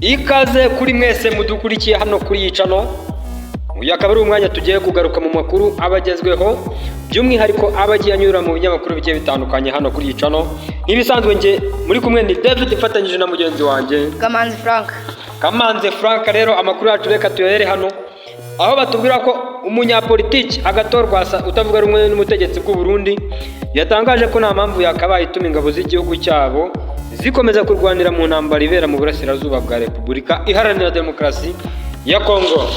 Ikaze kuri mwese mudukurikiye hano kuri yicano. Uyu akaba ari umwanya tugiye kugaruka mu makuru abagezweho, by'umwihariko abagiye anyura mu binyamakuru bigiye bitandukanye hano kuri yicano. Nk'ibisanzwe nge muri kumwe ni David ifatanyije na mugenzi wanjye Kamanzi Frank. Rero amakuru yacu reka tuyohere hano, aho batubwira ko umunyapolitiki agatorwa utavuga rumwe n'umutegetsi bw'u Burundi yatangaje ko nta mpamvu yakabaye ituma ingabo z'igihugu cyabo zikomeza kurwanira mu ntambara ibera mu burasirazuba bwa Repubulika Iharanira Demokarasi ya Kongo.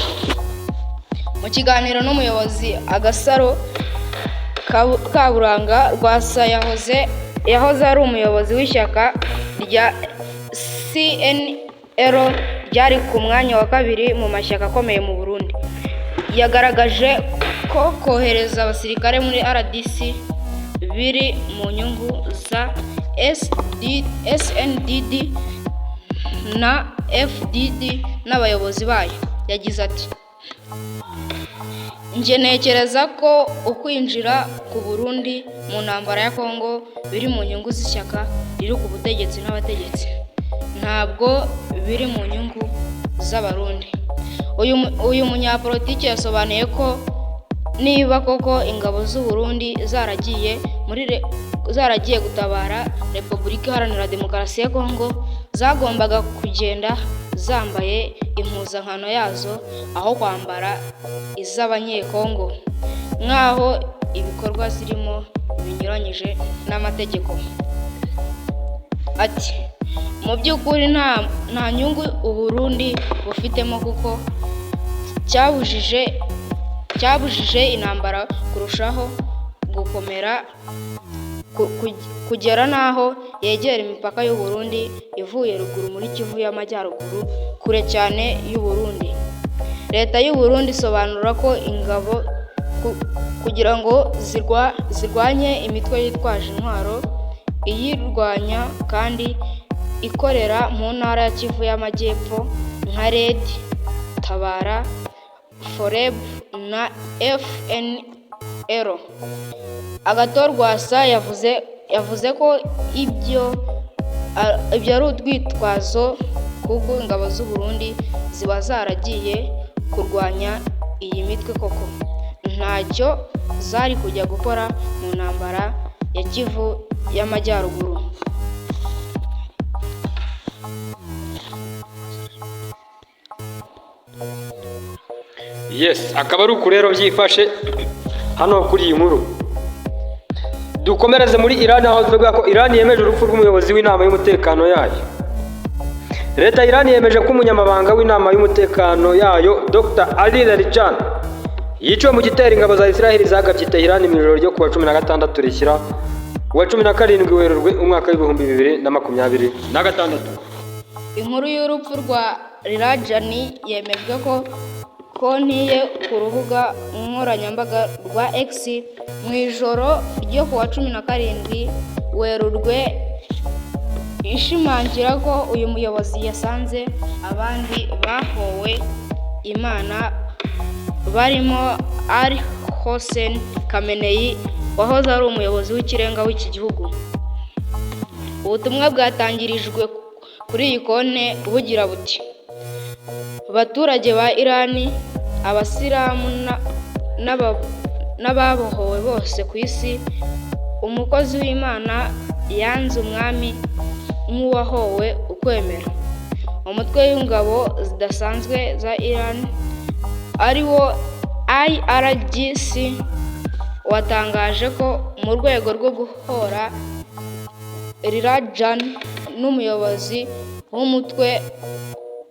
Mu kiganiro n'umuyobozi Agasaro Kaburanga Rwasa yahoze ari umuyobozi w'ishyaka rya CNL ryari ku mwanya wa kabiri mu mashyaka akomeye mu Burundi, yagaragaje ko kohereza abasirikare muri RDC biri mu nyungu za SNDD na FDD n'abayobozi bayo. Yagize ati, nje ntekereza ko ukwinjira ku Burundi mu ntambara ya Kongo biri mu nyungu z'ishyaka riri ku butegetsi n'abategetsi, ntabwo biri mu nyungu z'abarundi. Uyu munyapolitiki yasobanuye ko niba koko ingabo z'u Burundi zaragiye gutabara Repubulika Iharanira Demokarasi ya Kongo, zagombaga kugenda zambaye impuzankano yazo aho kwambara iz'abanyekongo, nk'aho ibikorwa zirimo binyuranyije n'amategeko. Ati, mu by'ukuri nta nyungu u Burundi bufitemo, kuko cyabujije intambara kurushaho gukomera kugera n'aho yegera imipaka y'u Burundi ivuye ruguru muri Kivu y'Amajyaruguru, kure cyane y'u Burundi. Leta y'u Burundi isobanura ko ingabo kugira ngo zirwanye imitwe yitwaje intwaro iyirwanya kandi ikorera mu ntara ya Kivu y'Amajyepfo nka Red Tabara, Foreb na FNL. Agatorwasa yavuze ko ibyo ari urwitwazo, kuko ingabo z'u Burundi ziba zaragiye kurwanya iyi mitwe koko, ntacyo zari kujya gukora mu ntambara ya Kivu y'Amajyaruguru. Yes, akaba ari uku rero byifashe hano kuri iyi nkuru. Dukomereze muri Iran, aho tuvuga ko Iran yemeje urupfu rw'umuyobozi w'inama y'umutekano yayo. Leta ya Iran yemeje ko umunyamabanga w'inama y'umutekano yayo Dr. Ali Larijani yiciwe mu gitero ingabo za Israel zagabye Tehran mu ijoro ryo kuwa 16 rishyira kuwa 17 Werurwe umwaka w'2026. Inkuru y'urupfu rwa Larijani yemejwe ko konti ye ku rubuga nkoranyambaga rwa X mu ijoro ryo kuwa 17 Werurwe, ishimangira ko uyu muyobozi yasanze abandi bahowe Imana barimo Ali Hossein Khamenei wahoze ari umuyobozi w'ikirenga w'iki gihugu. Ubutumwa bwatangirijwe kuri iyi konti bugira buti, abaturage ba Irani, abasilamu n'ababohowe bose ku isi, umukozi w'Imana yanze umwami nk'uwahowe ukwemera. Umutwe w'ingabo zidasanzwe za Iran ari wo IRGC watangaje ko mu rwego rwo guhora Larijani n'umuyobozi w'umutwe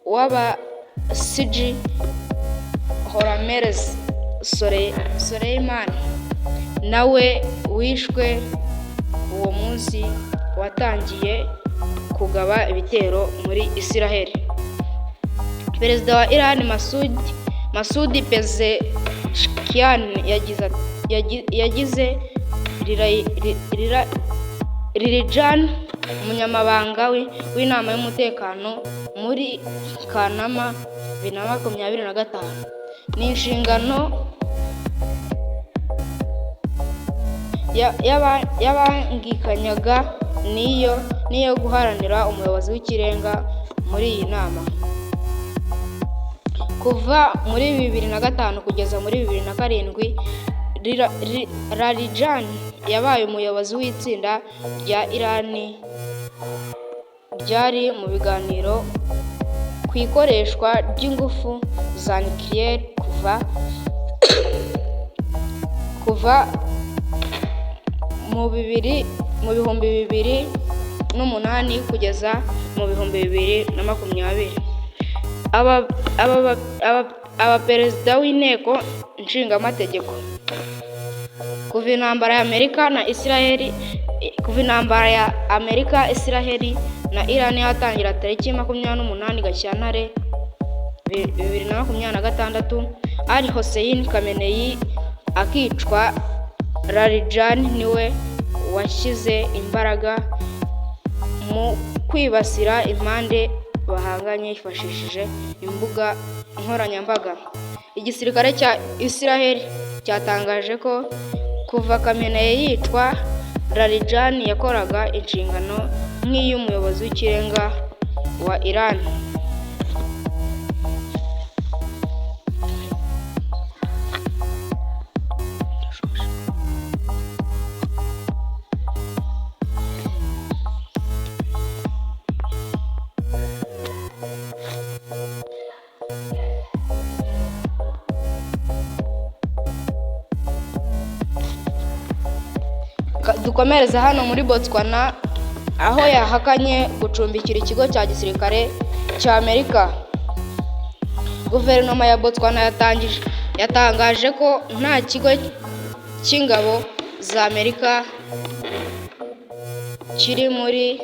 w'abasiji Horamerez Soleimani nawe wishwe uwo munsi watangiye kugaba ibitero muri Israel. Perezida wa Iran Masoud Pezeshkian yagize Larijani umunyamabanga w'inama y'umutekano muri Kanama 2025. Ni inshingano yabangikanyaga niyo guharanira umuyobozi w'ikirenga muri iyi nama. Kuva muri 2005 kugeza muri 2007, Larijani yabaye umuyobozi w'itsinda rya Irani ryari mu biganiro ku ikoreshwa ry'ingufu za nucleaire kuva mu 2008 kugeza mu 2020. Abaperezida w'inteko nshingamategeko. Kuva intambara ya Amerika, Israel na Iran yatangira tariki 28 Gashyantare 2026, Ali Hossein Khamenei akicwa, Larijani niwe washyize imbaraga mu kwibasira impande bahanganye yifashishije imbuga nkoranyambaga. Igisirikare cya Israel cyatangaje ko kuva Khamenei yicwa, Larijani yakoraga inshingano nk'iy'umuyobozi w'ikirenga wa Iran. Dukomereza hano muri Botswana, aho yahakanye gucumbikira ikigo cya gisirikare cya Amerika. Guverinoma ya Botswana yatangaje ko nta kigo cy'ingabo za Amerika kiri muri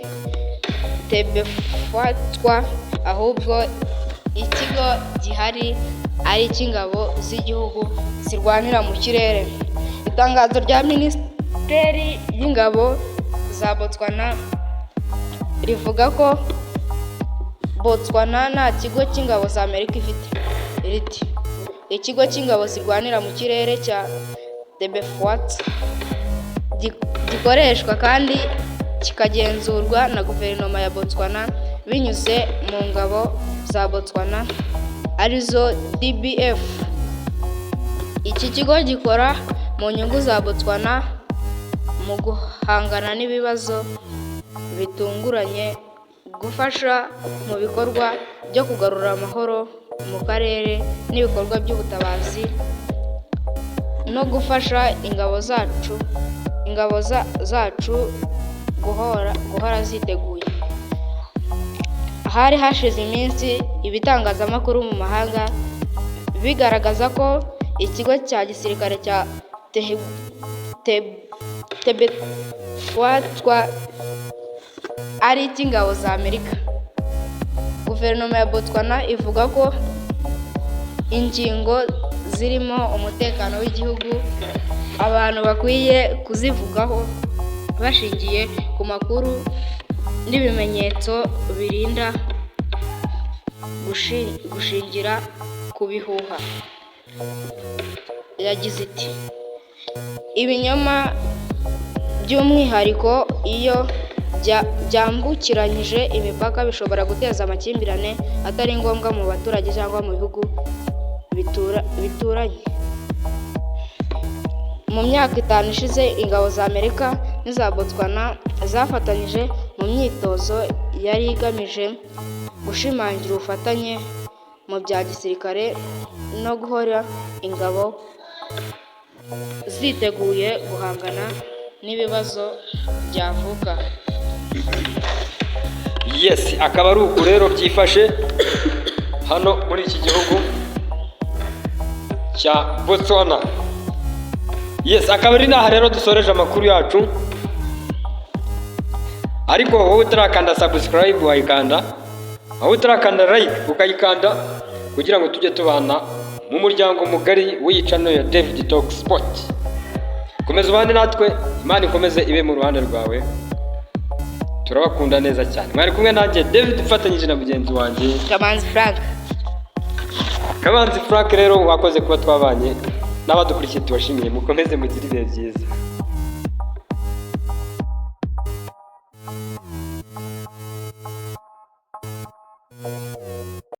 Tebefwatwa, ahubwo ikigo gihari ari icy'ingabo z'igihugu zirwanira mu kirere. Itangazo rya Minisiteri y'Ingabo za Botswana rivuga ko Botswana nta kigo cy'ingabo za Amerika ifite. Riti ikigo cy'ingabo zirwanira mu kirere cya Tebefwatwa gikoreshwa kandi kikagenzurwa na guverinoma ya Botswana binyuze mu ngabo za Botswana arizo DBF. Iki kigo gikora mu nyungu za Botswana mu guhangana n'ibibazo bitunguranye, gufasha mu bikorwa byo kugarura amahoro mu karere n'ibikorwa by'ubutabazi, no gufasha ingabo zacu guhora ziteguye. Hari hashize iminsi ibitangazamakuru mu mahanga bigaragaza ko ikigo cya gisirikare cya Tebefwatwa ari icy'ingabo za Amerika. Guverinoma ya Botswana ivuga ko ingingo zirimo umutekano w'igihugu abantu bakwiye kuzivugaho bashingiye ku makuru n'ibimenyetso birinda gushingira ku bihuha. Yagize iti ibinyoma by'umwihariko iyo byambukiranyije imipaka bishobora guteza amakimbirane atari ngombwa mu baturage cyangwa mu bihugu bituranye. Mu myaka 5 ishize, ingabo za Amerika n'iza Botswana zafatanyije mu myitozo yari igamije gushimangira ubufatanye mu bya gisirikare no guhora ingabo ziteguye guhangana n'ibibazo byavuka. Yes, akaba ari uku rero byifashe hano muri iki gihugu cya Botswana. Yes, akaba ari naha rero dusoreje amakuru yacu, ariko wowe utarakanda subscribe wayikanda, aho utarakanda like ukayikanda, kugira ngo tujye tubana mu muryango mugari w'iyicano ya David Talk Sport. Komeza ubane natwe, Imana ikomeze ibe mu ruhande rwawe, turabakunda neza cyane. Mwari kumwe nanjye David ufatanyije na mugenzi wanjye Kamanzi Frank. Rero wakoze kuba twabanye, n'abadukurikiye tubashimiye, mukomeze mugire ibihe byiza.